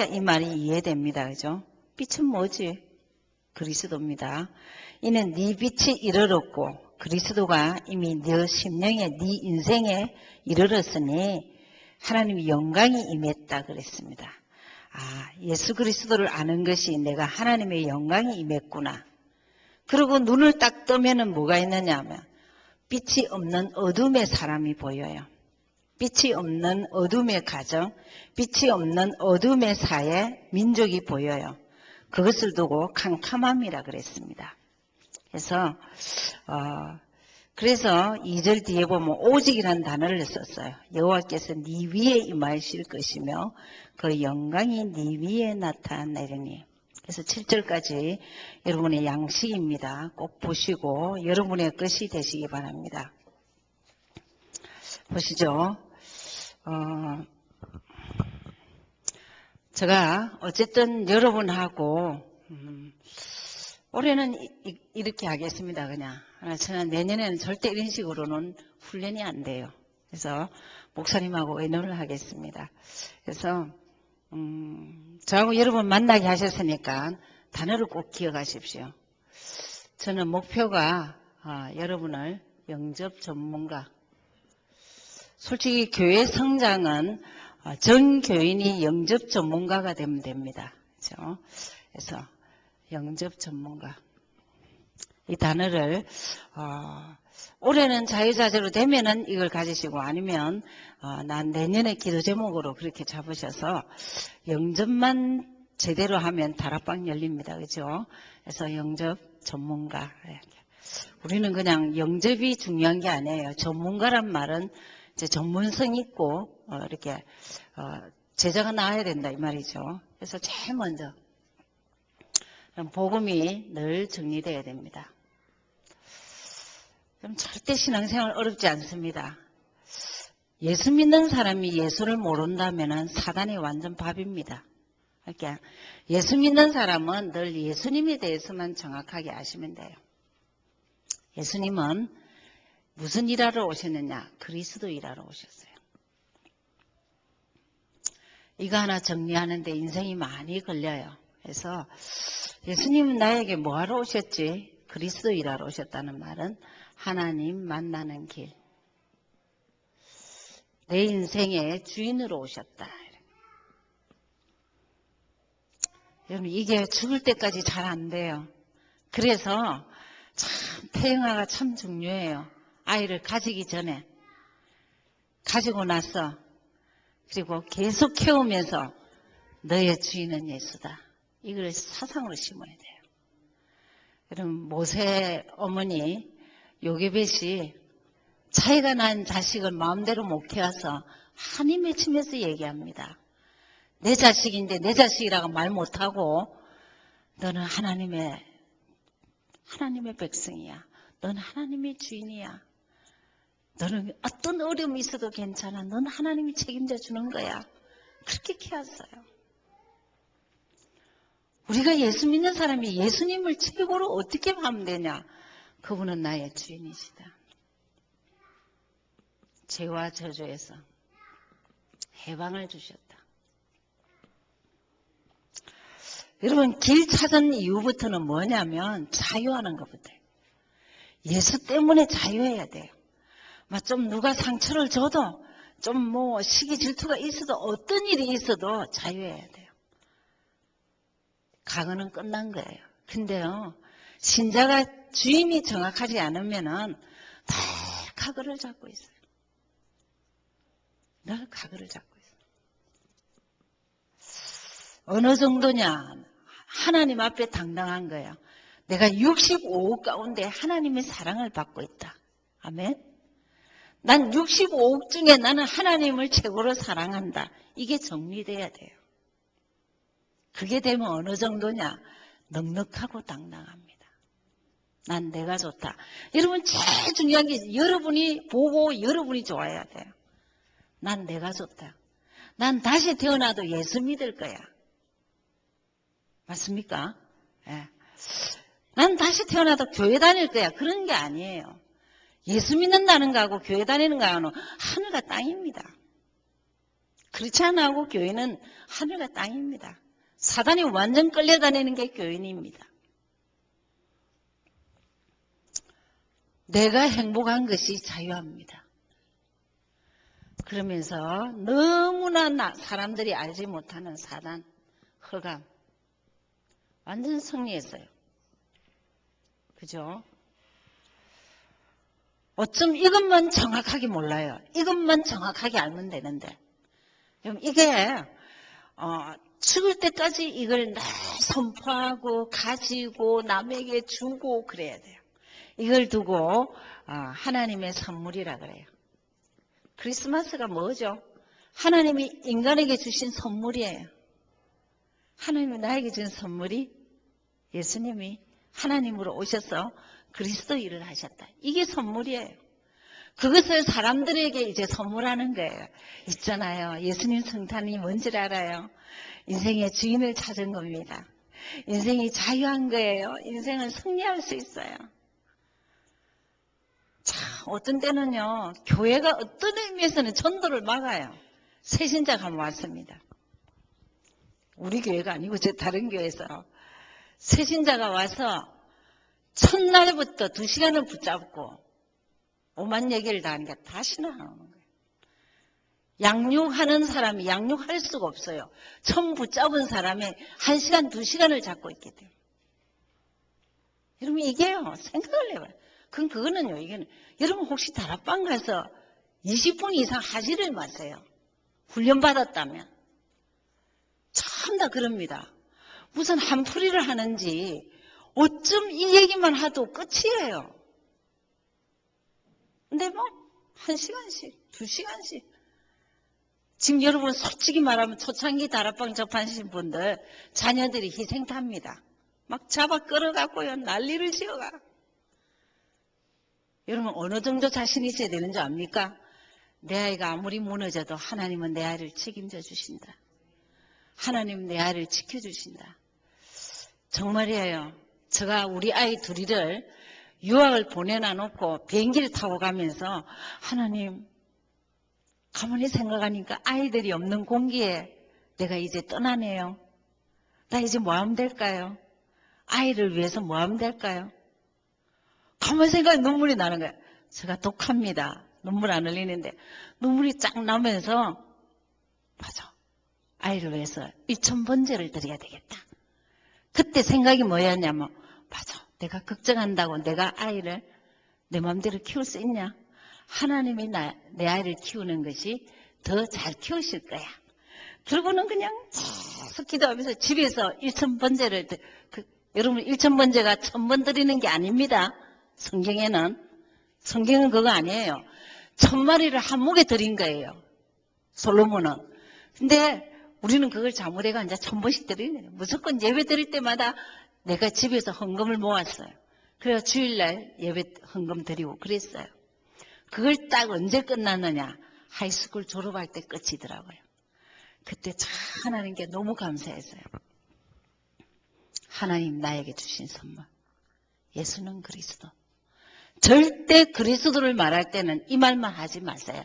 이 말이 이해됩니다. 그죠? 빛은 뭐지? 그리스도입니다. 이는 네 빛이 이르렀고 그리스도가 이미 네 심령에 네 인생에 이르렀으니 하나님의 영광이 임했다 그랬습니다. 예수 그리스도를 아는 것이 내가 하나님의 영광이 임했구나. 그리고 눈을 딱 뜨면은 뭐가 있느냐 하면 빛이 없는 어둠의 사람이 보여요. 빛이 없는 어둠의 가정, 빛이 없는 어둠의 사회, 민족이 보여요. 그것을 두고 캄캄함이라 그랬습니다. 그래서 2절 뒤에 보면 오직이라는 단어를 썼어요. 여호와께서 네 위에 임하실 것이며 그 영광이 네 위에 나타나리니. 그래서 7절까지 여러분의 양식입니다. 꼭 보시고 여러분의 것이 되시기 바랍니다. 보시죠. 제가 어쨌든 여러분하고 올해는 이렇게 하겠습니다. 그냥 저는 내년에는 절대 이런 식으로는 훈련이 안 돼요. 그래서 목사님하고 의논을 하겠습니다. 그래서 저하고 여러분 만나게 하셨으니까 단어를 꼭 기억하십시오. 저는 목표가 여러분을 영접 전문가. 솔직히 교회 성장은 전 교인이 영접 전문가가 되면 됩니다. 그렇죠? 그래서 영접 전문가. 이 단어를 올해는 자유자재로 되면은 이걸 가지시고 아니면 난 내년에 기도 제목으로 그렇게 잡으셔서 영접만 제대로 하면 다락방 열립니다. 그렇죠? 그래서 영접 전문가. 우리는 그냥 영접이 중요한 게 아니에요. 전문가란 말은 이제 전문성 있고 이렇게 제자가 나와야 된다 이 말이죠. 그래서 제일 먼저 복음이 늘 정리되어야 됩니다. 그럼 절대 신앙생활 어렵지 않습니다. 예수 믿는 사람이 예수를 모른다면 사단이 완전 밥입니다. 그러니까 예수 믿는 사람은 늘 예수님에 대해서만 정확하게 아시면 돼요. 예수님은 무슨 일하러 오셨느냐? 그리스도 일하러 오셨어요. 이거 하나 정리하는데 인생이 많이 걸려요. 그래서 예수님은 나에게 뭐하러 오셨지? 그리스도 일하러 오셨다는 말은 하나님 만나는 길. 내 인생의 주인으로 오셨다. 여러분 이게 죽을 때까지 잘 안 돼요. 그래서 참 태영아가 참 중요해요. 아이를 가지기 전에, 가지고 나서, 그리고 계속 키우면서 너의 주인은 예수다. 이걸 사상으로 심어야 돼요. 여러분 모세 어머니 요게벳이 차이가 난 자식을 마음대로 못 키워서 한이 맺히면서 얘기합니다. 내 자식인데 내 자식이라고 말 못하고 너는 하나님의 백성이야. 너는 하나님의 주인이야. 너는 어떤 어려움이 있어도 괜찮아. 넌 하나님이 책임져 주는 거야. 그렇게 키웠어요. 우리가 예수 믿는 사람이 예수님을 최고로 어떻게 하면 되냐? 그분은 나의 주인이시다. 죄와 저주에서 해방을 주셨다. 여러분 길 찾은 이유부터는 뭐냐면 자유하는 것부터예요. 예수 때문에 자유해야 돼요. 좀 누가 상처를 줘도 좀 시기 질투가 있어도 어떤 일이 있어도 자유해야 돼요. 과거는 끝난 거예요. 근데요 신자가 주임이 정확하지 않으면은 늘 과거를 잡고 있어요. 늘 과거를 잡고 있어요. 어느 정도냐? 하나님 앞에 당당한 거예요. 내가 65억 가운데 하나님의 사랑을 받고 있다. 아멘. 난 65억 중에 나는 하나님을 최고로 사랑한다. 이게 정리돼야 돼요. 그게 되면 어느 정도냐? 넉넉하고 당당합니다. 난 내가 좋다. 여러분 제일 중요한 게 여러분이 보고 여러분이 좋아야 돼요. 난 내가 좋다. 난 다시 태어나도 예수 믿을 거야. 맞습니까? 예. 난 다시 태어나도 교회 다닐 거야. 그런 게 아니에요. 예수 믿는다는 거하고 교회 다니는 거하고는 하늘과 땅입니다. 그렇지 않고 교회는 하늘과 땅입니다. 사단이 완전 끌려다니는 게 교인입니다. 내가 행복한 것이 자유합니다. 그러면서 너무나 사람들이 알지 못하는 사단, 흑암 완전 승리했어요. 그죠? 어쩜 이것만 정확하게 몰라요. 이것만 정확하게 알면 되는데. 그럼 이게 죽을 때까지 이걸 늘 선포하고 가지고 남에게 주고 그래야 돼요. 이걸 두고 하나님의 선물이라 그래요. 크리스마스가 뭐죠? 하나님이 인간에게 주신 선물이에요. 하나님이 나에게 준 선물이 예수님이 하나님으로 오셔서 그리스도 일을 하셨다. 이게 선물이에요. 그것을 사람들에게 이제 선물하는 거예요. 있잖아요. 예수님 성탄이 뭔지를 알아요. 인생의 주인을 찾은 겁니다. 인생이 자유한 거예요. 인생은 승리할 수 있어요. 자, 어떤 때는요, 교회가 어떤 의미에서는 전도를 막아요. 새신자가 왔습니다. 우리 교회가 아니고 저 다른 교회에서 새신자가 와서 첫날부터 2시간을 붙잡고 오만 얘기를 다 하니까 다시 나오는 거예요. 양육하는 사람이 양육할 수가 없어요. 처음 붙잡은 사람이 1시간, 2시간을 잡고 있기 때문에. 여러분 이게요. 생각을 해봐요. 그거는요. 이게는 여러분 혹시 다락방 가서 20분 이상 하지를 마세요. 훈련 받았다면. 참 다 그럽니다. 무슨 한풀이를 하는지 어쩜 이 얘기만 하도 끝이에요. 근데 뭐 1시간씩, 2시간씩. 지금 여러분 솔직히 말하면 초창기 다락방 접하신 분들 자녀들이 희생탑니다. 막 잡아 끌어갖고요. 난리를 지어가. 여러분 어느 정도 자신 있어야 되는 줄 압니까? 내 아이가 아무리 무너져도 하나님은 내 아이를 책임져 주신다. 하나님은 내 아이를 지켜주신다. 정말이에요. 제가 우리 아이 둘이를 유학을 보내놔놓고 비행기를 타고 가면서 하나님 가만히 생각하니까 아이들이 없는 공기에 내가 이제 떠나네요. 나 이제 뭐 하면 될까요? 아이를 위해서 뭐 하면 될까요? 가만히 생각해 눈물이 나는 거예요. 제가 독합니다. 눈물 안 흘리는데 눈물이 쫙 나면서 맞아. 아이를 위해서 1000번제를 드려야 되겠다. 그때 생각이 뭐였냐면 맞아. 내가 걱정한다고 내가 아이를 내 마음대로 키울 수 있냐? 하나님이 내 아이를 키우는 것이 더 잘 키우실 거야. 그러고는 그냥 계속 기도하면서 집에서 1000번제를 여러분 1000번제가 1000번 드리는 게 아닙니다. 성경은 그거 아니에요. 1000마리를 한 목에 드린 거예요. 솔로몬은. 근데 우리는 그걸 잘못해가 이제 1000번씩 드리는 거예요. 무조건 예배 드릴 때마다 내가 집에서 헌금을 모았어요. 그래서 주일날 예배 헌금 드리고 그랬어요. 그걸 딱 언제 끝났느냐? 하이스쿨 졸업할 때 끝이더라고요. 그때 참 하나님께 너무 감사했어요. 하나님 나에게 주신 선물. 예수는 그리스도. 절대 그리스도를 말할 때는 이 말만 하지 마세요.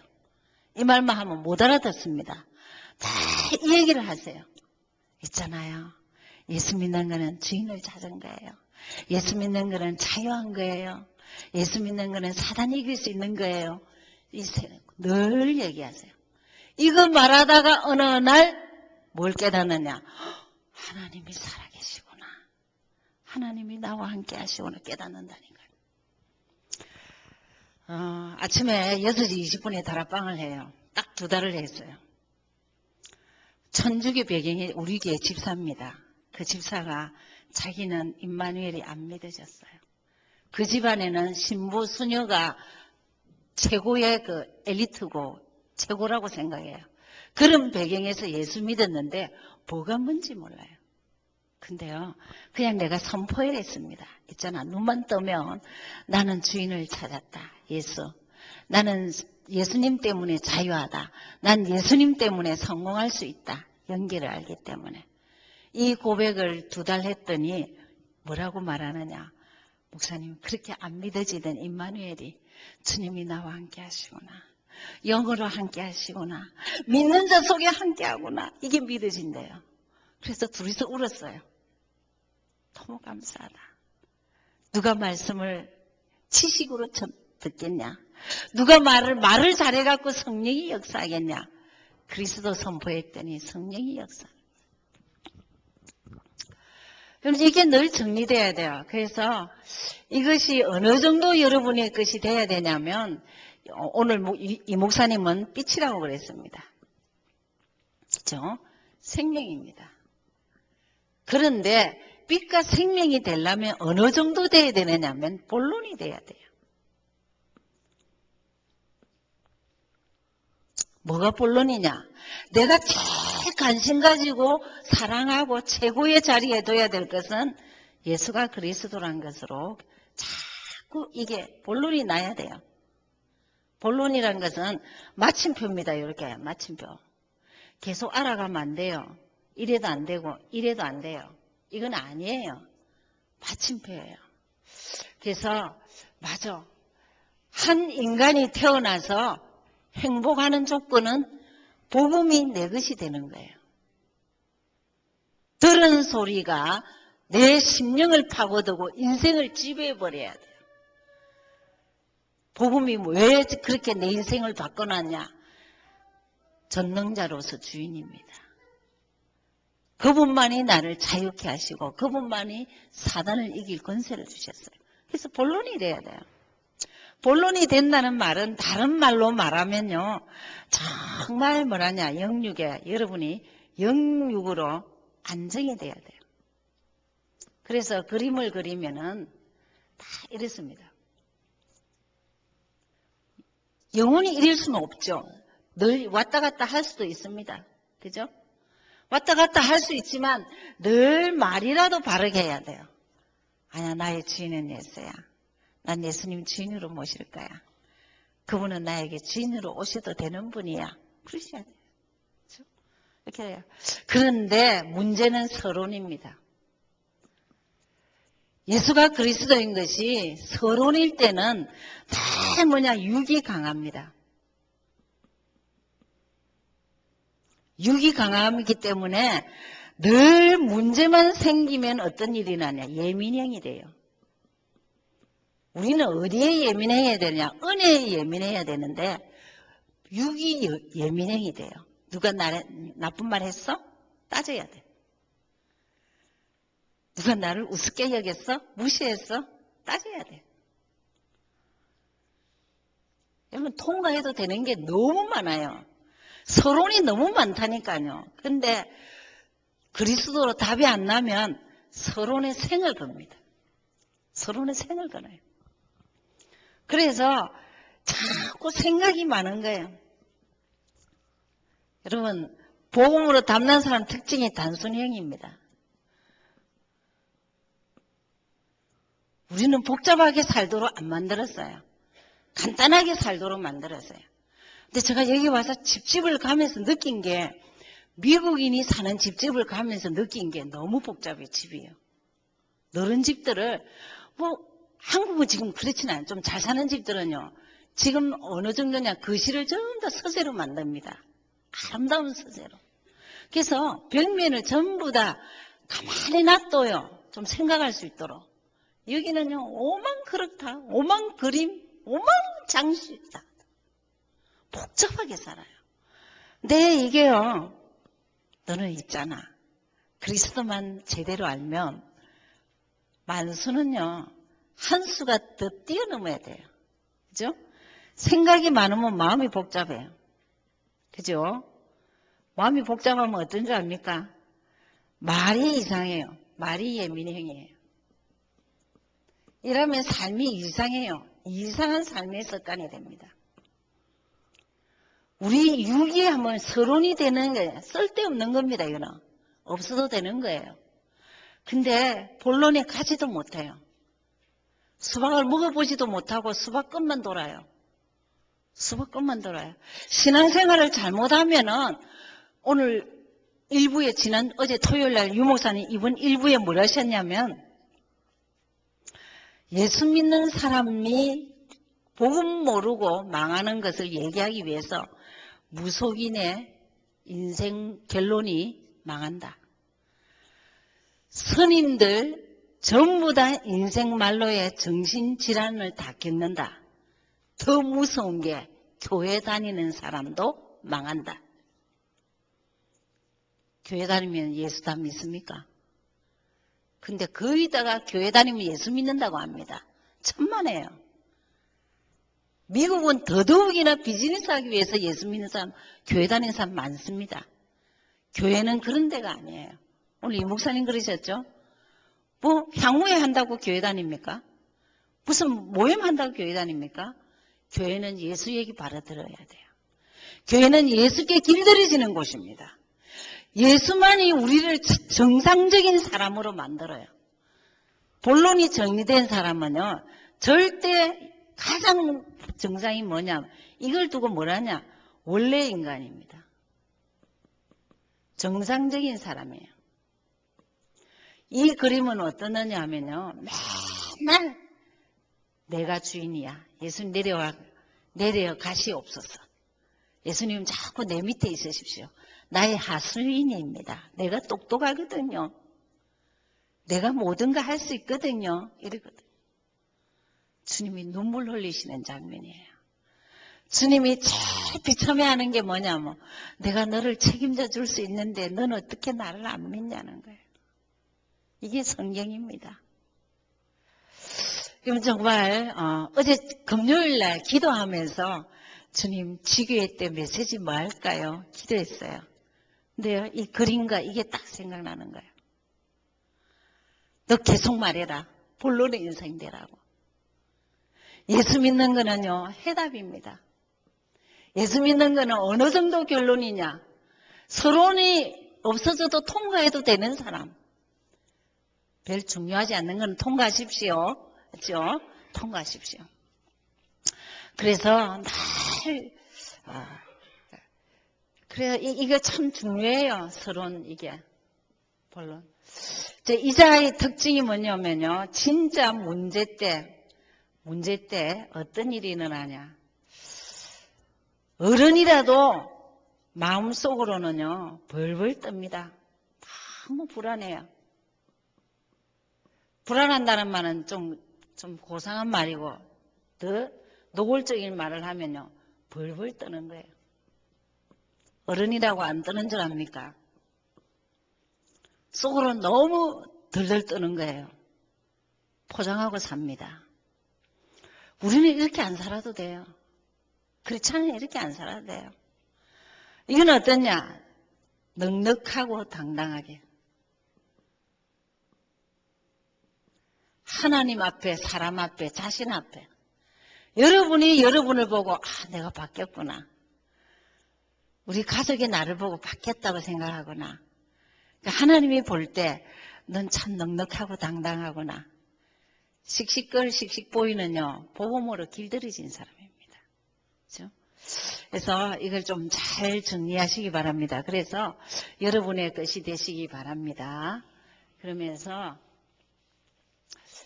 이 말만 하면 못 알아듣습니다. 다 이 얘기를 하세요. 있잖아요. 예수 믿는 거는 주인을 찾은 거예요. 예수 믿는 거는 자유한 거예요. 예수 믿는 거는 사단이 이길 수 있는 거예요. 늘 얘기하세요. 이거 말하다가 어느 날 뭘 깨닫느냐. 하나님이 살아계시구나. 하나님이 나와 함께 하시구나 깨닫는다니까요. 아침에 6시 20분에 다락방을 해요. 딱 2달을 했어요. 천주교 배경이 우리 교회 집사입니다. 그 집사가 자기는 임마누엘이 안 믿어졌어요. 그 집안에는 신부 수녀가 최고의 그 엘리트고 최고라고 생각해요. 그런 배경에서 예수 믿었는데 뭐가 뭔지 몰라요. 근데요, 그냥 내가 선포를 했습니다. 있잖아, 눈만 뜨면 나는 주인을 찾았다. 예수. 나는 예수님 때문에 자유하다. 난 예수님 때문에 성공할 수 있다. 연기를 알기 때문에. 이 고백을 2달 했더니 뭐라고 말하느냐. 목사님, 그렇게 안 믿어지던 임마누엘이 주님이 나와 함께 하시구나. 영으로 함께 하시구나. 믿는 자 속에 함께 하구나. 이게 믿어진대요. 그래서 둘이서 울었어요. 너무 감사하다. 누가 말씀을 지식으로 듣겠냐? 누가 말을 잘해갖고 성령이 역사하겠냐? 그리스도 선포했더니 성령이 역사. 그럼 이게 늘 정리돼야 돼요. 그래서 이것이 어느 정도 여러분의 것이 돼야 되냐면 오늘 이 목사님은 빛이라고 그랬습니다. 그렇죠? 생명입니다. 그런데 빛과 생명이 되려면 어느 정도 돼야 되느냐면 본론이 돼야 돼요. 뭐가 본론이냐? 내가 제일 관심 가지고 사랑하고 최고의 자리에 둬야 될 것은 예수가 그리스도란 것으로 자꾸 이게 본론이 나야 돼요. 본론이란 것은 마침표입니다. 이렇게 마침표. 계속 알아가면 안 돼요. 이래도 안 되고 이래도 안 돼요. 이건 아니에요. 마침표예요. 그래서 맞아. 한 인간이 태어나서 행복하는 조건은 복음이 내 것이 되는 거예요. 들은 소리가 내 심령을 파고들고 인생을 지배해버려야 돼요. 복음이 왜 그렇게 내 인생을 바꿔놨냐? 전능자로서 주인입니다. 그분만이 나를 자유케 하시고 그분만이 사단을 이길 권세를 주셨어요. 그래서 본론이 돼야 돼요. 본론이 된다는 말은 다른 말로 말하면요. 정말 뭐라냐. 영육에 여러분이 영육으로 안정이 돼야 돼요. 그래서 그림을 그리면은 다 이렇습니다. 영원히 이럴 수는 없죠. 늘 왔다 갔다 할 수도 있습니다. 그죠? 왔다 갔다 할 수 있지만 늘 말이라도 바르게 해야 돼요. 아니야, 나의 주인은 예수야. 난 예수님 주인으로 모실 거야. 그분은 나에게 주인으로 오셔도 되는 분이야. 그러셔야 돼요. 그렇죠? 이렇게 해요. 그런데 문제는 서론입니다. 예수가 그리스도인 것이 서론일 때는 다 뭐냐, 육이 강합니다. 육이 강함이기 때문에 늘 문제만 생기면 어떤 일이 나냐, 예민형이 돼요. 우리는 어디에 예민해야 되냐? 은혜에 예민해야 되는데 육이 예민형이 돼요. 누가 나쁜 말 했어? 따져야 돼. 누가 나를 우습게 여겼어? 무시했어? 따져야 돼. 여러분 통과해도 되는 게 너무 많아요. 서론이 너무 많다니까요. 근데 그리스도로 답이 안 나면 서론에 생을 겁니다. 서론에 생을 걸어요. 그래서 자꾸 생각이 많은 거예요. 여러분 복음으로 담는 사람 특징이 단순형입니다. 우리는 복잡하게 살도록 안 만들었어요. 간단하게 살도록 만들었어요. 근데 제가 여기 와서 집집을 가면서 느낀 게 미국인이 사는 집집을 가면서 느낀 게 너무 복잡해 집이에요. 넓은 집들을 한국은 지금 그렇진 않아요. 좀 잘 사는 집들은요. 지금 어느 정도냐 거실을 전부 다 서재로 만듭니다. 아름다운 서재로. 그래서 벽면을 전부 다 가만히 놔둬요. 좀 생각할 수 있도록. 여기는요. 오만 그렇다. 오만 그림. 오만 장식이다. 복잡하게 살아요. 근데 이게요. 너는 있잖아. 그리스도만 제대로 알면 만수는요. 한 수가 더 뛰어넘어야 돼요. 그죠? 생각이 많으면 마음이 복잡해요. 그죠? 마음이 복잡하면 어떤 줄 압니까? 말이 이상해요. 말이 예민형이에요. 이러면 삶이 이상해요. 이상한 삶의 습관이 됩니다. 우리 육이 한번 서론이 되는 거예요. 쓸데없는 겁니다. 이거는. 없어도 되는 거예요. 근데 본론에 가지도 못해요. 수박을 먹어보지도 못하고 수박 끝만 돌아요. 수박 끝만 돌아요. 신앙생활을 잘못하면은 오늘 일부에 어제 토요일날 유목사님 이번 일부에 뭘 하셨냐면 예수 믿는 사람이 복음 모르고 망하는 것을 얘기하기 위해서 무속인의 인생 결론이 망한다. 스님들 전부 다 인생 말로의 정신질환을 다 겪는다. 더 무서운 게 교회 다니는 사람도 망한다. 교회 다니면 예수 다 믿습니까? 근데 거기다가 교회 다니면 예수 믿는다고 합니다. 천만에요. 미국은 더더욱이나 비즈니스 하기 위해서 예수 믿는 사람, 교회 다니는 사람 많습니다. 교회는 그런 데가 아니에요. 오늘 이 목사님 그러셨죠? 뭐 향후회 한다고 교회 다닙니까? 무슨 모임 한다고 교회 다닙니까? 교회는 예수 얘기 바로 들어야 돼요. 교회는 예수께 길들여지는 곳입니다. 예수만이 우리를 정상적인 사람으로 만들어요. 본론이 정리된 사람은요, 절대 가장 정상이 뭐냐, 이걸 두고 뭐라냐, 원래 인간입니다. 정상적인 사람이에요. 이 그림은 어떠느냐 하면요, 맨날 내가 주인이야. 예수님 내려가시옵소서. 예수님 자꾸 내 밑에 있으십시오. 나의 하수인입니다. 내가 똑똑하거든요. 내가 모든 거 할 수 있거든요. 이러거든요. 주님이 눈물 흘리시는 장면이에요. 주님이 제일 비참해하는 게 뭐냐면 내가 너를 책임져 줄 수 있는데 넌 어떻게 나를 안 믿냐는 거예요. 이게 성경입니다. 그럼 정말 어제 금요일날 기도하면서 주님 지교회 때 메시지 뭐 할까요? 기도했어요. 근데요, 이 그림과 이게 딱 생각나는 거예요. 너 계속 말해라. 본론의 인생 되라고. 예수 믿는 거는요, 해답입니다. 예수 믿는 거는 어느 정도 결론이냐. 서론이 없어져도 통과해도 되는 사람. 별 중요하지 않는 건 통과하십시오. 그렇죠? 통과하십시오. 그래서 그래서 이거 참 중요해요. 서론 이게. 본론. 이자의 특징이 뭐냐면요. 진짜 문제 때 어떤 일이 일어나냐. 어른이라도 마음속으로는요. 벌벌 뜹니다. 너무 불안해요. 불안한다는 말은 좀 고상한 말이고 더 노골적인 말을 하면요. 벌벌 떠는 거예요. 어른이라고 안 떠는 줄 압니까? 속으로 너무 덜덜 떠는 거예요. 포장하고 삽니다. 우리는 이렇게 안 살아도 돼요. 그렇잖아요. 이렇게 안 살아도 돼요. 이건 어떠냐? 넉넉하고 당당하게. 하나님 앞에, 사람 앞에, 자신 앞에. 여러분이 여러분을 보고 내가 바뀌었구나. 우리 가족이 나를 보고 바뀌었다고 생각하구나. 하나님이 볼 때 넌 참 넉넉하고 당당하구나. 씩씩 보이는요. 복음으로 길들여진 사람입니다. 그렇죠? 그래서 이걸 좀 잘 정리하시기 바랍니다. 그래서 여러분의 것이 되시기 바랍니다. 그러면서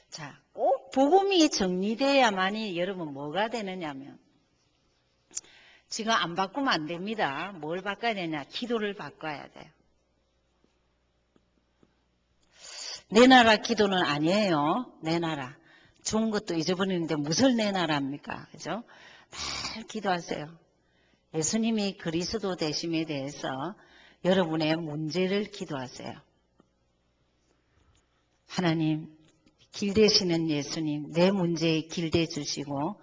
자, 꼭 복음이 정리돼야만이 여러분 뭐가 되느냐면 지금 안 바꾸면 안 됩니다. 뭘 바꿔야 되냐? 기도를 바꿔야 돼요. 내 나라 기도는 아니에요. 내 나라. 좋은 것도 잊어버리는데 무엇을 내 나라입니까? 그죠? 늘 기도하세요. 예수님이 그리스도 되심에 대해서 여러분의 문제를 기도하세요. 하나님, 길 되시는 예수님, 내 문제에 길 대주시고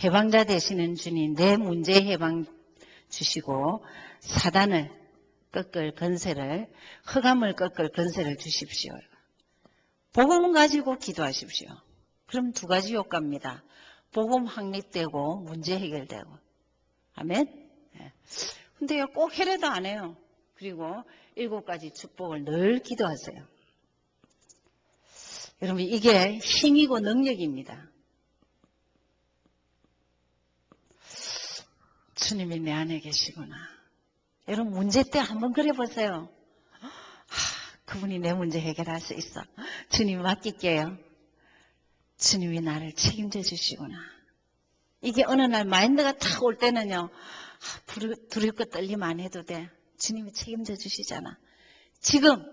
해방자 되시는 주님, 내 문제에 해방 주시고 사단을 꺾을 건세를, 흑암을 꺾을 건세를 주십시오. 복음 가지고 기도하십시오. 그럼 두 가지 효과입니다. 복음 확립되고 문제 해결되고. 아멘? 근데요, 꼭 해례도 안 해요. 그리고 7가지 축복을 늘 기도하세요. 여러분, 이게 힘이고 능력입니다. 주님이 내 안에 계시구나. 여러분, 문제 때 한번 그려보세요. 그분이 내 문제 해결할 수 있어. 주님 맡길게요. 주님이 나를 책임져 주시구나. 이게 어느 날 마인드가 탁 올 때는요, 두렵고 떨림 안 해도 돼. 주님이 책임져 주시잖아. 지금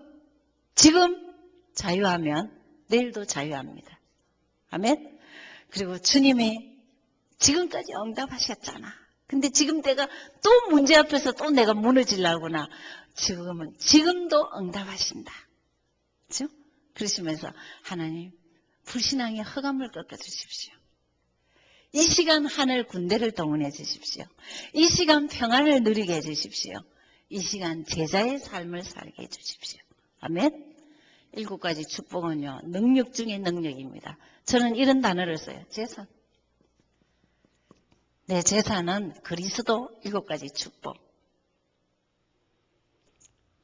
자유하면 내일도 자유합니다. 아멘? 그리고 주님이 지금까지 응답하셨잖아. 근데 지금 내가 또 문제 앞에서 또 내가 무너지려구나. 지금도 응답하신다. 그렇죠? 그러시면서 하나님 불신앙의 허감을 꺾어주십시오. 이 시간 하늘 군대를 동원해 주십시오. 이 시간 평안을 누리게 해주십시오. 이 시간 제자의 삶을 살게 해주십시오. 아멘? 7가지 축복은요, 능력 중에 능력입니다. 저는 이런 단어를 써요. 재산. 내 재산은 그리스도 7가지 축복.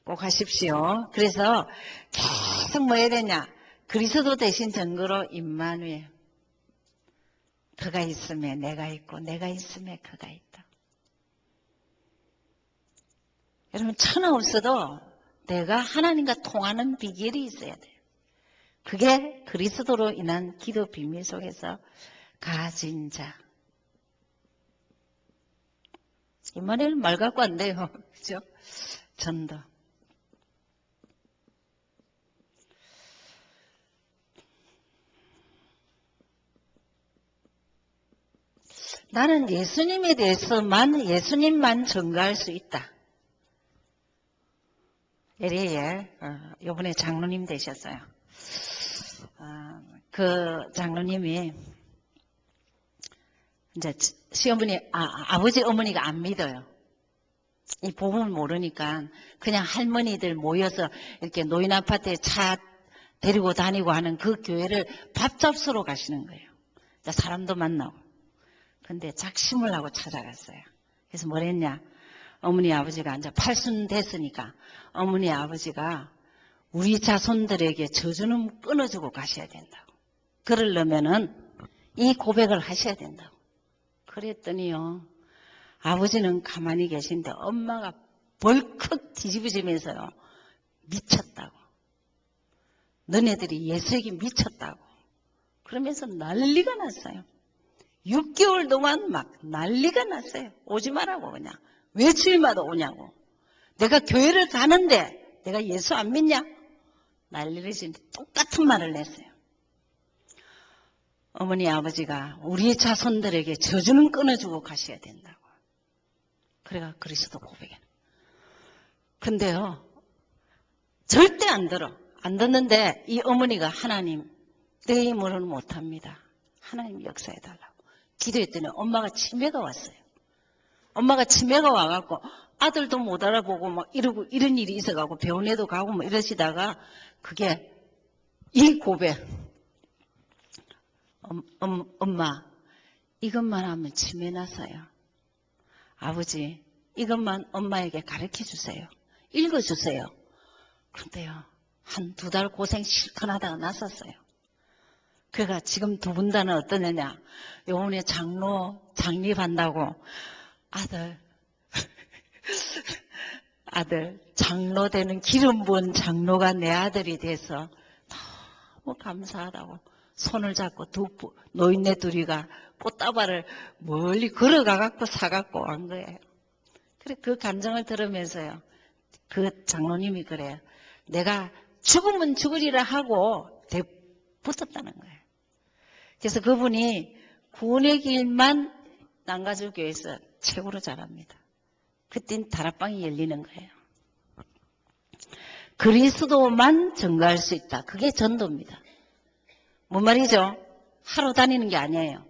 꼭 하십시오. 그래서 계속 뭐 해야 되냐? 그리스도 대신 증거로 임마누엘. 그가 있으면 내가 있고 내가 있으면 그가 있다. 여러분 천하 없어도 내가 하나님과 통하는 비결이 있어야 돼요. 그게 그리스도로 인한 기도 비밀 속에서 가진 자. 임마누엘 말 갖고 안 돼요. 그죠? 전도. 나는 예수님에 대해서만 예수님만 증거할 수 있다. LA에 이번에 장로님 되셨어요. 그 장로님이 이제 시어머니 아버지 어머니가 안 믿어요. 이 복음을 모르니까 그냥 할머니들 모여서 이렇게 노인 아파트에 차 데리고 다니고 하는 그 교회를 밥 잡수러 가시는 거예요. 사람도 만나고. 근데 작심을 하고 찾아갔어요. 그래서 뭘 했냐? 어머니 아버지가 이제 팔순 됐으니까 어머니 아버지가 우리 자손들에게 저주는 끊어주고 가셔야 된다고. 그러려면은 이 고백을 하셔야 된다고. 그랬더니요, 아버지는 가만히 계신데 엄마가 벌컥 뒤집어지면서요, 미쳤다고. 너네들이 예수에게 미쳤다고. 그러면서 난리가 났어요. 6개월 동안 막 난리가 났어요. 오지 말라고 그냥. 왜 주일마다 오냐고. 내가 교회를 가는데 내가 예수 안 믿냐? 난리를 지는데 똑같은 말을 했어요. 어머니 아버지가 우리의 자손들에게 저주는 끊어주고 가셔야 된다고. 그래가 그리스도 고백해. 근데요, 절대 안 들어. 안 듣는데 이 어머니가 하나님 내 힘으로는 못합니다. 하나님 역사해달라고. 기도했더니 엄마가 치매가 왔어요. 엄마가 치매가 와갖고 아들도 못 알아보고 막 이러고 이런 일이 있어갖고 병원에도 가고 뭐 이러시다가 그게 이 고백. 엄마 이것만 하면 치매 나서요. 아버지 이것만 엄마에게 가르쳐 주세요. 읽어주세요. 그런데요 한 2달 고생 실컷 하다가 났었어요. 그러니까 지금 2분 다는 어떠느냐. 요번에 장로 장립한다고 아들 장로 되는 기름 부은 장로가 내 아들이 돼서 너무 감사하다고 손을 잡고 노인네 둘이가 꽃다발을 멀리 걸어가 갖고 사갖고 온 거예요. 그래 그 감정을 들으면서요 그 장로님이 그래요. 내가 죽으면 죽으리라 하고 붙었다는 거예요. 그래서 그분이 구원의 길만 남가주교회에서 최고로 잘합니다. 그땐 다락방이 열리는 거예요. 그리스도만 증거할 수 있다. 그게 전도입니다. 뭔 말이죠? 하루 다니는 게 아니에요.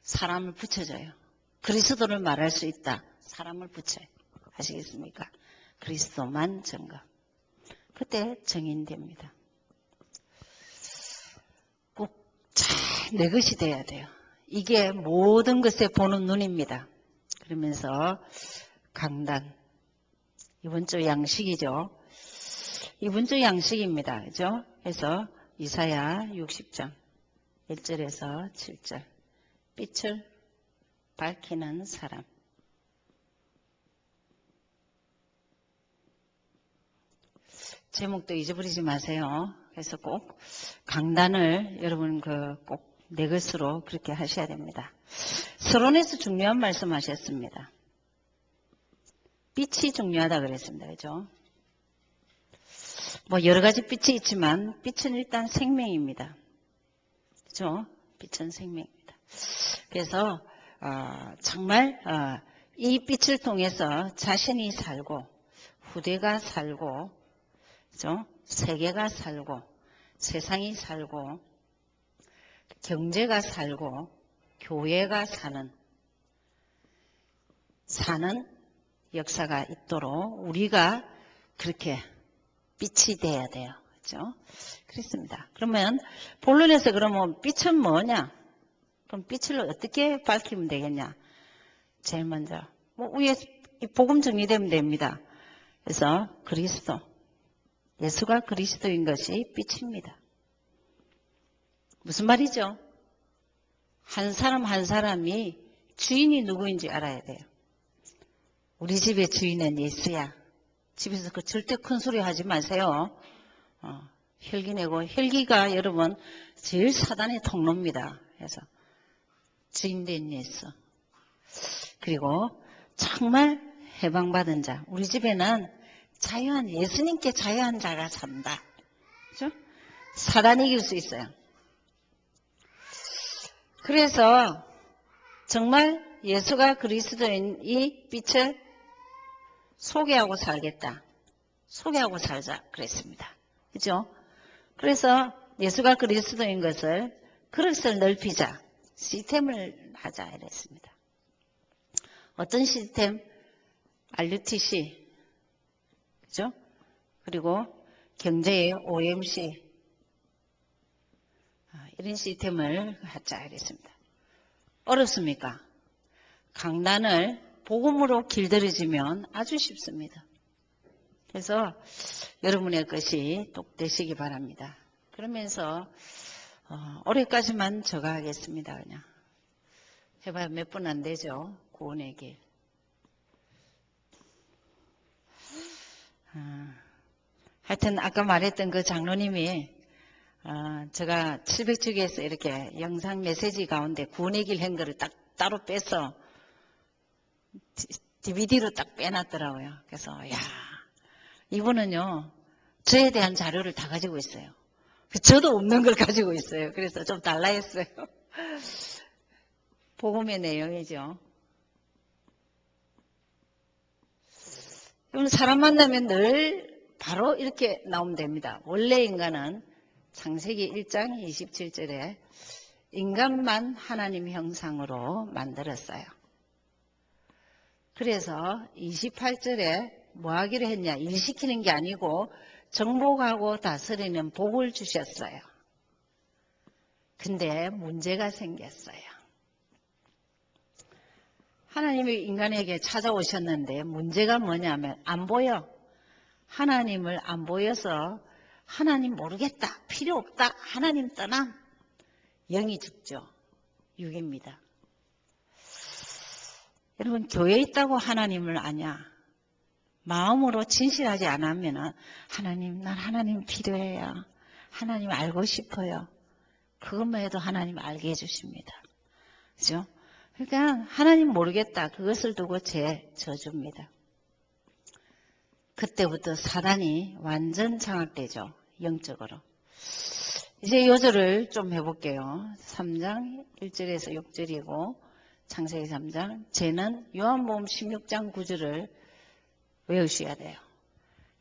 사람을 붙여줘요. 그리스도를 말할 수 있다. 사람을 붙여요. 아시겠습니까? 그리스도만 증거. 그때 증인됩니다. 꼭 잘 내 것이 돼야 돼요. 이게 모든 것에 보는 눈입니다. 그러면서 강단. 이번 주 양식이죠. 이번 주 양식입니다. 그죠? 그래서 이사야 60장 1절에서 7절. 빛을 밝히는 사람. 제목도 잊어버리지 마세요. 그래서 꼭 강단을 여러분 꼭 내 것으로 그렇게 하셔야 됩니다. 서론에서 중요한 말씀 하셨습니다. 빛이 중요하다 그랬습니다. 그죠? 뭐 여러 가지 빛이 있지만 빛은 일단 생명입니다. 그죠? 빛은 생명입니다. 그래서 정말 이 빛을 통해서 자신이 살고 후대가 살고 그죠? 세계가 살고 세상이 살고 경제가 살고 교회가 사는 역사가 있도록 우리가 그렇게 빛이 돼야 돼요. 그렇죠? 그렇습니다. 그러면 본론에서 그러면 빛은 뭐냐? 그럼 빛을 어떻게 밝히면 되겠냐? 제일 먼저 위에 복음 정리되면 됩니다. 그래서 그리스도, 예수가 그리스도인 것이 빛입니다. 무슨 말이죠? 한 사람 한 사람이 주인이 누구인지 알아야 돼요. 우리 집의 주인은 예수야. 집에서 절대 큰 소리 하지 마세요. 혈기 내고, 혈기가 여러분 제일 사단의 통로입니다. 그래서 주인된 예수. 그리고 정말 해방받은 자. 우리 집에는 예수님께 자유한 자가 산다. 그죠? 사단이 이길 수 있어요. 그래서 정말 예수가 그리스도인 이 빛을 소개하고 살겠다. 소개하고 살자 그랬습니다. 그죠? 그래서 예수가 그리스도인 그릇을 넓히자. 시스템을 하자 이랬습니다. 어떤 시스템? RUTC. 그죠? 그리고 경제의 OMC. 이런 시스템을 하자 이랬습니다. 어렵습니까? 강단을 복음으로 길들여지면 아주 쉽습니다. 그래서 여러분의 것이 똑 되시기 바랍니다. 그러면서 올해까지만 저거 하겠습니다. 그냥 해봐야 몇 분 안 되죠. 구원의 길. 하여튼 아까 말했던 그 장로님이 제가 700주기에서 이렇게 영상 메시지 가운데 구원의 길 한 거를 딱 따로 빼서 DVD로 딱 빼놨더라고요. 그래서 이분은요 저에 대한 자료를 다 가지고 있어요. 저도 없는 걸 가지고 있어요. 그래서 좀 달라 했어요. 복음의 내용이죠. 여러분 사람 만나면 늘 바로 이렇게 나오면 됩니다. 원래 인간은 창세기 1장 27절에 인간만 하나님 형상으로 만들었어요. 그래서 28절에 뭐 하기로 했냐? 일시키는 게 아니고 정복하고 다스리는 복을 주셨어요. 근데 문제가 생겼어요. 하나님이 인간에게 찾아오셨는데 문제가 뭐냐면 안 보여. 하나님을 안 보여서 하나님 모르겠다. 필요 없다. 하나님 떠남. 영이 죽죠. 육입니다. 여러분 교회에 있다고 하나님을 아냐? 마음으로 진실하지 않으면 하나님 난 하나님 필요해요. 하나님 알고 싶어요. 그것만 해도 하나님 알게 해주십니다. 그죠? 그러니까 하나님 모르겠다. 그것을 두고 저주입니다. 그때부터 사단이 완전 장악되죠. 영적으로. 이제 요절을 좀 해볼게요. 3장 1절에서 6절이고 창세기 3장. 죄는 요한복음 16장 9절을 외우셔야 돼요.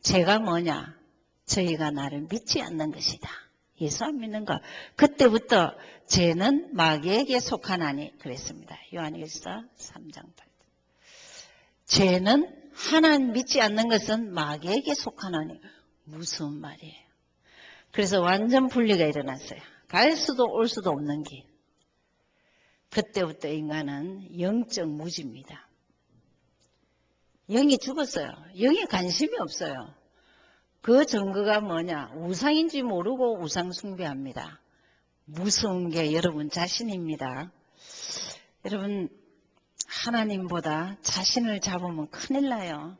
죄가 뭐냐? 저희가 나를 믿지 않는 것이다. 예수 안 믿는 것. 그때부터 죄는 마귀에게 속하나니 그랬습니다. 요한일서 3장 8절. 죄는 하나님 믿지 않는 것은 마귀에게 속하나니 무슨 말이에요? 그래서 완전 분리가 일어났어요. 갈 수도 올 수도 없는 길. 그때부터 인간은 영적 무지입니다. 영이 죽었어요. 영에 관심이 없어요. 그 증거가 뭐냐? 우상인지 모르고 우상 숭배합니다. 무서운 게 여러분 자신입니다. 여러분 하나님보다 자신을 잡으면 큰일 나요.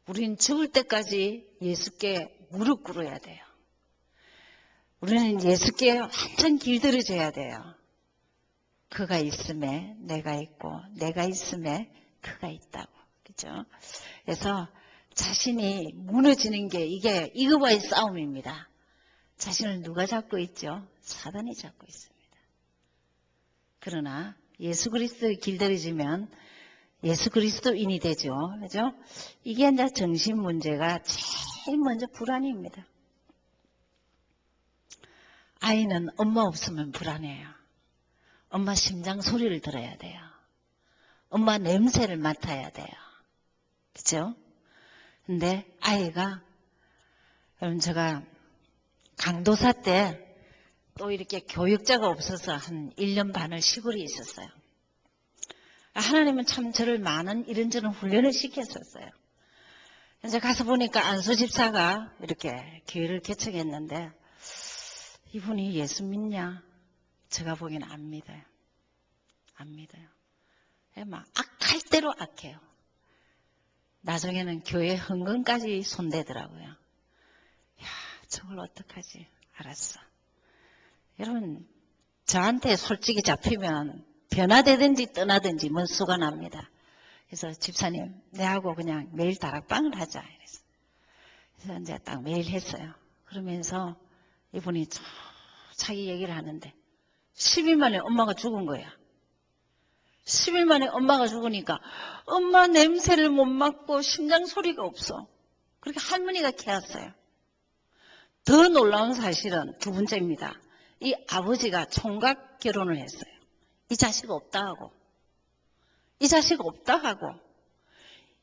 우린 죽을 때까지 예수께 무릎 꿇어야 돼요. 우리는 예수께 완전 길들여져야 돼요. 그가 있음에 내가 있고 내가 있음에 그가 있다고. 그죠? 그래서 자신이 무너지는 게 이게 이거와의 싸움입니다. 자신을 누가 잡고 있죠? 사단이 잡고 있습니다. 그러나 예수 그리스도에 길들여지면 예수 그리스도인이 되죠. 그죠? 이게 이제 정신 문제가 제일 먼저 불안입니다. 아이는 엄마 없으면 불안해요. 엄마 심장 소리를 들어야 돼요. 엄마 냄새를 맡아야 돼요. 그죠? 근데 아이가, 여러분 제가 강도사 때 또 이렇게 교육자가 없어서 한 1년 반을 시골에 있었어요. 하나님은 참 저를 많은 이런저런 훈련을 시켰었어요. 이제 가서 보니까 안수 집사가 이렇게 교회를 개척했는데 이분이 예수 믿냐? 제가 보기에는 안 믿어요. 안 믿어요. 막 악할 대로 악해요. 나중에는 교회 헌금까지 손대더라고요. 야, 저걸 어떡하지? 알았어. 여러분, 저한테 솔직히 잡히면 변화되든지 떠나든지 뭔 수가 납니다. 그래서 집사님, 내하고 그냥 매일 다락방을 하자. 그래서 이제 딱 매일 했어요. 그러면서 이분이 자기 얘기를 하는데 10일 만에 엄마가 죽은 거야. 10일 만에 엄마가 죽으니까 엄마 냄새를 못 맡고 심장 소리가 없어. 그렇게 할머니가 캐왔어요. 더 놀라운 사실은 두 번째입니다. 이 아버지가 총각 결혼을 했어요. 이 자식 없다 하고. 이 자식 없다 하고.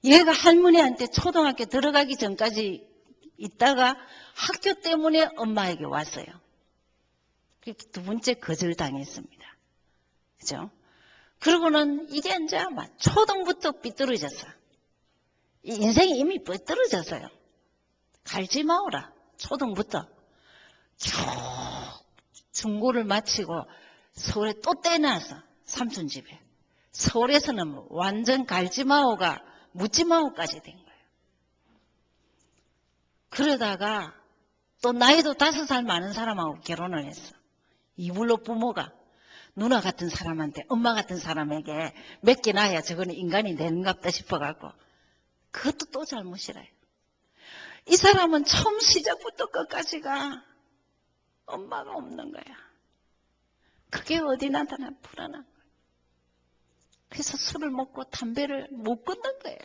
얘가 할머니한테 초등학교 들어가기 전까지 있다가 학교 때문에 엄마에게 왔어요. 두 번째 거절당했습니다. 그죠? 그러고는 이게 이제 아마 초등부터 삐뚤어졌어. 이 인생이 이미 삐뚤어졌어요. 갈지 마오라. 초등부터. 중고를 마치고 서울에 또 떼어놨어. 삼촌 집에. 서울에서는 완전 갈지마오가 묻지마오까지 된 거예요. 그러다가 또 나이도 5살 많은 사람하고 결혼을 했어. 이불로 부모가 누나 같은 사람한테 엄마 같은 사람에게 맡겨놔야 저거는 인간이 되는갑다 싶어갖고 그것도 또 잘못이래요. 이 사람은 처음 시작부터 끝까지가 엄마가 없는 거야. 그게 어디 나타나 불안한 거야. 그래서 술을 먹고 담배를 못 끊는 거예요.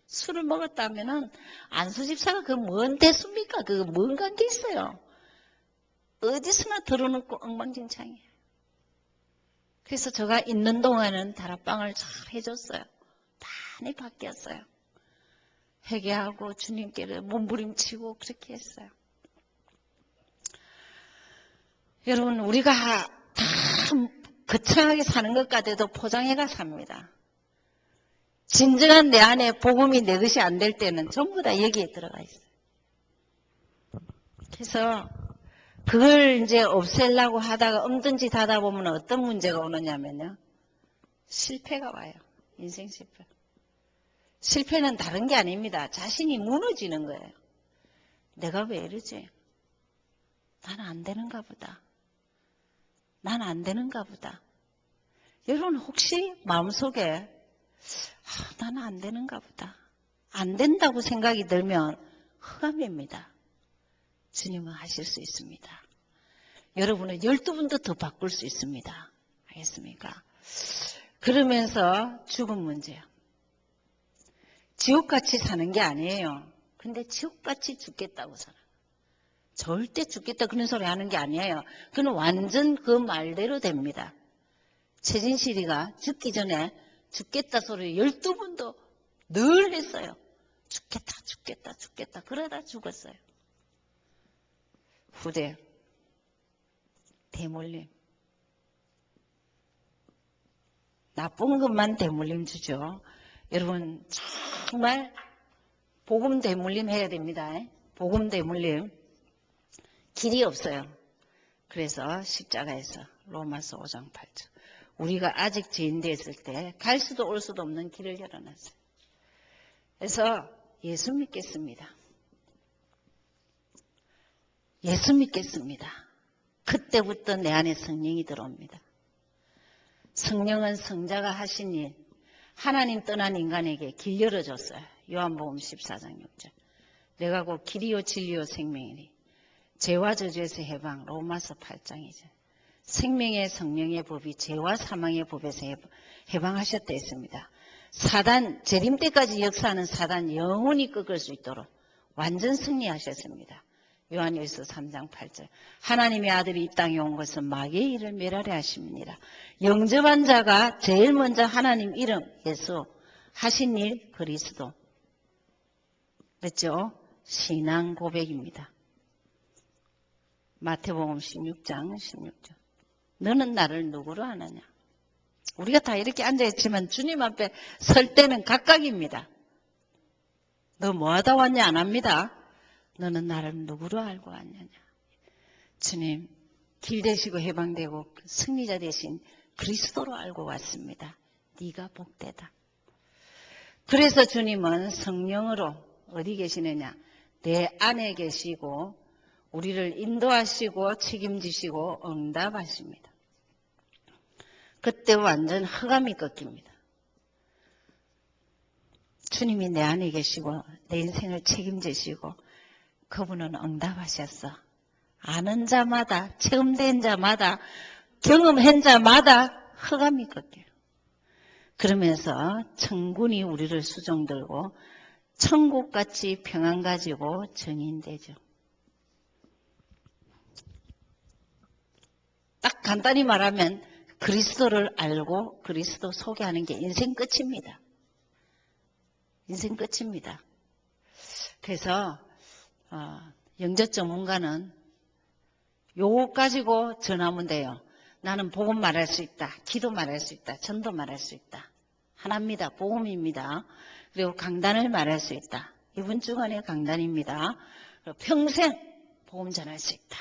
술을 먹었다면은 안수집사가 그 뭔 대수입니까? 그거 뭔 관계 있어요. 어디서나 들어놓고 엉망진창이에요. 그래서 제가 있는 동안은 다락방을 잘 해줬어요. 많이 바뀌었어요. 회개하고 주님께 몸부림치고 그렇게 했어요. 여러분, 우리가 다 거창하게 사는 것 같아도 포장해가 삽니다. 진정한 내 안에 복음이 내 것이 안 될 때는 전부 다 여기에 들어가 있어요. 그래서 그걸 이제 없애려고 하다가 엉뚱짓 하다 보면 어떤 문제가 오느냐면요. 실패가 와요. 인생 실패. 실패는 다른 게 아닙니다. 자신이 무너지는 거예요. 내가 왜 이러지? 나는 안 되는가 보다. 난 안 되는가 보다. 여러분 혹시 마음속에 나는 안 되는가 보다. 안 된다고 생각이 들면 흑암입니다. 주님은 하실 수 있습니다. 여러분은 12분도 더 바꿀 수 있습니다. 알겠습니까? 그러면서 죽음 문제요. 지옥같이 사는 게 아니에요. 근데 지옥같이 죽겠다고 살아. 절대 죽겠다 그런 소리 하는 게 아니에요. 그건 완전 그 말대로 됩니다. 최진실이가 죽기 전에 죽겠다 소리 12번도 늘 했어요. 죽겠다 죽겠다 죽겠다 그러다 죽었어요. 후대 대물림. 나쁜 것만 대물림 주죠. 여러분 정말 복음 대물림 해야 됩니다. 복음 대물림. 길이 없어요. 그래서 십자가에서 로마서 5장 8절. 우리가 아직 죄인 되었을 때 갈 수도 올 수도 없는 길을 열어놨어요. 그래서 예수 믿겠습니다. 예수 믿겠습니다. 그때부터 내 안에 성령이 들어옵니다. 성령은 성자가 하신 일, 하나님 떠난 인간에게 길 열어줬어요. 요한복음 14장 6절. 내가 곧 길이요 진리요 생명이니 죄와 저주에서 해방. 로마서 8장이죠. 생명의 성령의 법이 죄와 사망의 법에서 해방하셨다 했습니다. 사단, 재림 때까지 역사하는 사단 영원히 꺾을 수 있도록 완전 승리하셨습니다. 요한일서 3장 8절. 하나님의 아들이 이 땅에 온 것은 마귀의 일을 멸하려 하심이니라. 영접한 자가 제일 먼저 하나님 이름 예수 하신 일 그리스도. 그렇죠? 신앙 고백입니다. 마태복음 16장 16절. 너는 나를 누구로 아느냐? 우리가 다 이렇게 앉아있지만 주님 앞에 설 때는 각각입니다. 너 뭐하다 왔냐 안 합니다. 너는 나를 누구로 알고 왔느냐? 주님 길 되시고 해방되고 승리자 되신 그리스도로 알고 왔습니다. 네가 복되다. 그래서 주님은 성령으로 어디 계시느냐? 내 안에 계시고 우리를 인도하시고 책임지시고 응답하십니다. 그때 완전 흑암이 꺾입니다. 주님이 내 안에 계시고 내 인생을 책임지시고 그분은 응답하셨어. 아는 자마다, 체험된 자마다, 경험한 자마다 흑암이 꺾여요. 그러면서 천군이 우리를 수종들고 천국같이 평안 가지고 증인되죠. 딱 간단히 말하면 그리스도를 알고 그리스도 소개하는 게 인생 끝입니다. 인생 끝입니다. 그래서 영적 전문가는 요거 가지고 전하면 돼요. 나는 복음 말할 수 있다. 기도 말할 수 있다. 전도 말할 수 있다. 하나입니다. 복음입니다. 그리고 강단을 말할 수 있다. 이번 주간의 강단입니다. 그리고 평생 복음 전할 수 있다.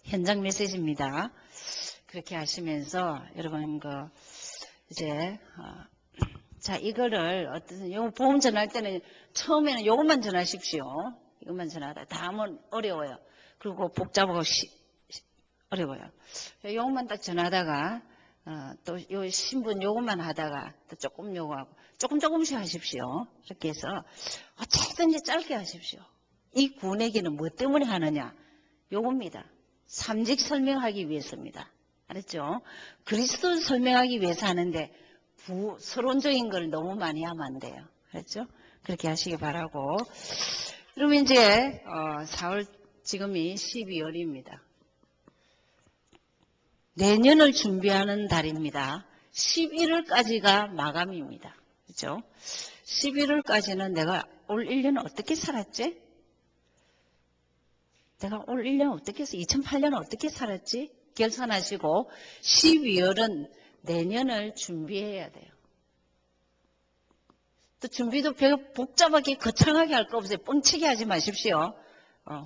현장 메시지입니다. 그렇게 하시면서 여러분 이제 자 이거를 요 복음 전할 때는 처음에는 요것만 전하십시오. 이것만 전하다 다음은 어려워요. 그리고 복잡하고 어려워요. 요것만 딱 전하다가 또 요 신분 요것만 하다가 또 조금 요거하고 조금씩 하십시오. 이렇게 해서 어쨌든지 짧게 하십시오. 이 구내기는 뭐 때문에 하느냐? 요겁니다. 삼직 설명하기 위해서입니다. 알았죠? 그리스도를 설명하기 위해서 하는데 서론적인 걸 너무 많이 하면 안 돼요. 그렇죠? 그렇게 하시기 바라고. 그러면 이제 4월 지금이 12월입니다. 내년을 준비하는 달입니다. 11월까지가 마감입니다. 그렇죠? 11월까지는 내가 올 1년은 어떻게 살았지? 내가 올 1년 어떻게 했어? 2008년은 어떻게 살았지? 결산하시고 12월은 내년을 준비해야 돼요. 또 준비도 별 복잡하게 거창하게 할 거 없어요. 뻥치게 하지 마십시오.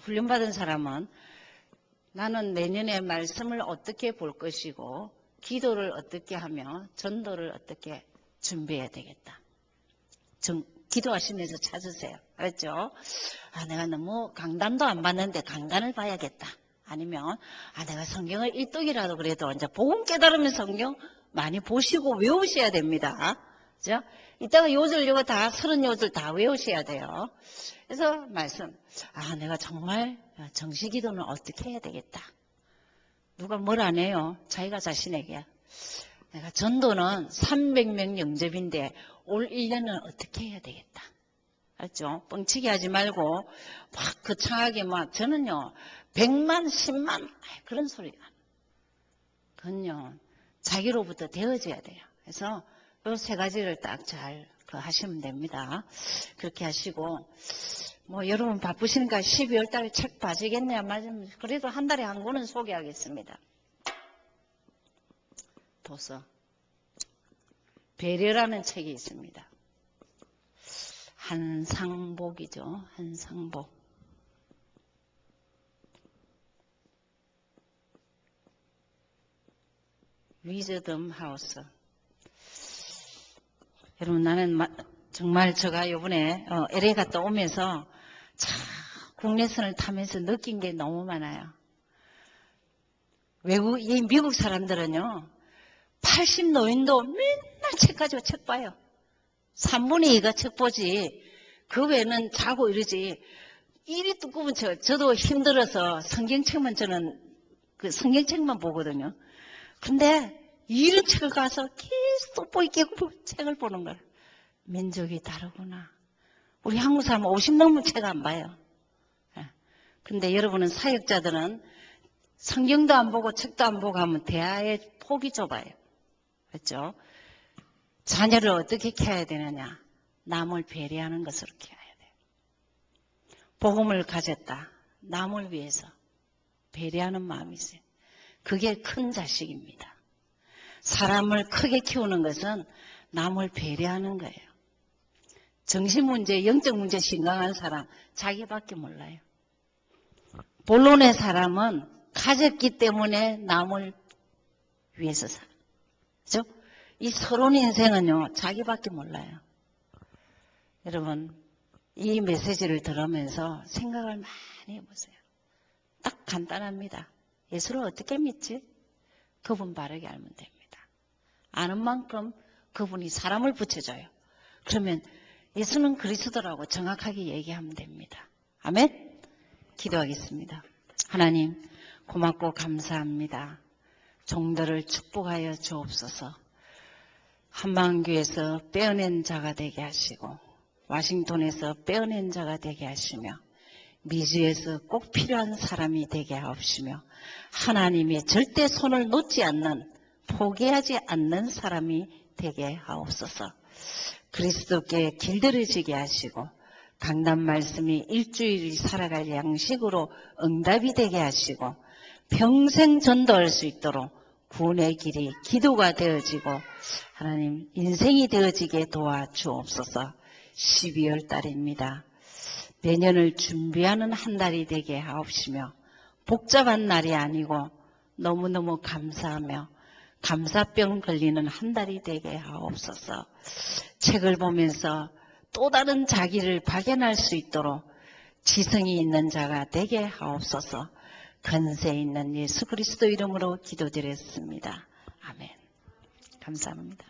훈련받은 사람은 나는 내년에 말씀을 어떻게 볼 것이고 기도를 어떻게 하며 전도를 어떻게 준비해야 되겠다. 기도하시면서 찾으세요. 알았죠? 내가 너무 강단도 안 봤는데 강단을 봐야겠다. 아니면 내가 성경을 일독이라도 그래도 이제 복음 깨달으면 성경 많이 보시고 외우셔야 됩니다. 그죠? 이따가 요절 요거 다 30요절 다 외우셔야 돼요. 그래서 말씀 내가 정말 정시기도는 어떻게 해야 되겠다. 누가 뭘 안 해요. 자기가 자신에게 내가 전도는 300명 영접인데 올 1년은 어떻게 해야 되겠다. 알죠? 뻥치기 하지 말고 막 거창하게 저는요 100만 10만 그런 소리가 그건요 자기로부터 되어져야 돼요. 그래서 이 세 가지를 딱 잘 하시면 됩니다. 그렇게 하시고 여러분 바쁘시니까 12월 달에 책 봐지겠냐 맞으면 그래도 한 달에 한 권은 소개하겠습니다. 도서 배려라는 책이 있습니다. 한상복이죠. 한상복. 위즈덤 하우스. 여러분 나는 정말 제가 이번에 LA 갔다 오면서 참 국내선을 타면서 느낀 게 너무 많아요. 이 미국 사람들은요, 80 노인도 맨날 책 가지고 책 봐요. 3분의 2가 책 보지. 그 외에는 자고 이러지. 일이 두꺼운 저도 힘들어서 성경책만 저는 그 성경책만 보거든요. 근데 이런 책을 가서 계속 돋보이 깨고 책을 보는 거예요. 민족이 다르구나. 우리 한국 사람은 50 넘으면 책 안 봐요. 근데 여러분은 사역자들은 성경도 안 보고 책도 안 보고 하면 대화의 폭이 좁아요. 그렇죠? 자녀를 어떻게 키워야 되느냐? 남을 배려하는 것으로 키워야 돼요. 복음을 가졌다. 남을 위해서 배려하는 마음이 있어요. 그게 큰 자식입니다. 사람을 크게 키우는 것은 남을 배려하는 거예요. 정신문제, 영적 문제 심각한 사람 자기밖에 몰라요. 본론의 사람은 가졌기 때문에 남을 위해서 살아요. 그렇죠? 이 서론 인생은요, 자기밖에 몰라요. 여러분, 이 메시지를 들으면서 생각을 많이 해보세요. 딱 간단합니다. 예수를 어떻게 믿지? 그분 바르게 알면 됩니다. 아는 만큼 그분이 사람을 붙여줘요. 그러면 예수는 그리스도라고 정확하게 얘기하면 됩니다. 아멘? 기도하겠습니다. 하나님, 고맙고 감사합니다. 종들을 축복하여 주옵소서. 한방교에서 빼어낸 자가 되게 하시고 와싱턴에서 빼어낸 자가 되게 하시며 미주에서 꼭 필요한 사람이 되게 하옵시며 하나님의 절대 손을 놓지 않는 포기하지 않는 사람이 되게 하옵소서. 그리스도께 길들여지게 하시고 강단 말씀이 일주일이 살아갈 양식으로 응답이 되게 하시고 평생 전도할 수 있도록 구원의 길이 기도가 되어지고 하나님 인생이 되어지게 도와주옵소서. 12월 달입니다. 내년을 준비하는 한 달이 되게 하옵시며 복잡한 날이 아니고 너무너무 감사하며 감사병 걸리는 한 달이 되게 하옵소서. 책을 보면서 또 다른 자기를 발견할 수 있도록 지성이 있는 자가 되게 하옵소서. 권세 있는 예수 그리스도 이름으로 기도드렸습니다. 아멘. 감사합니다.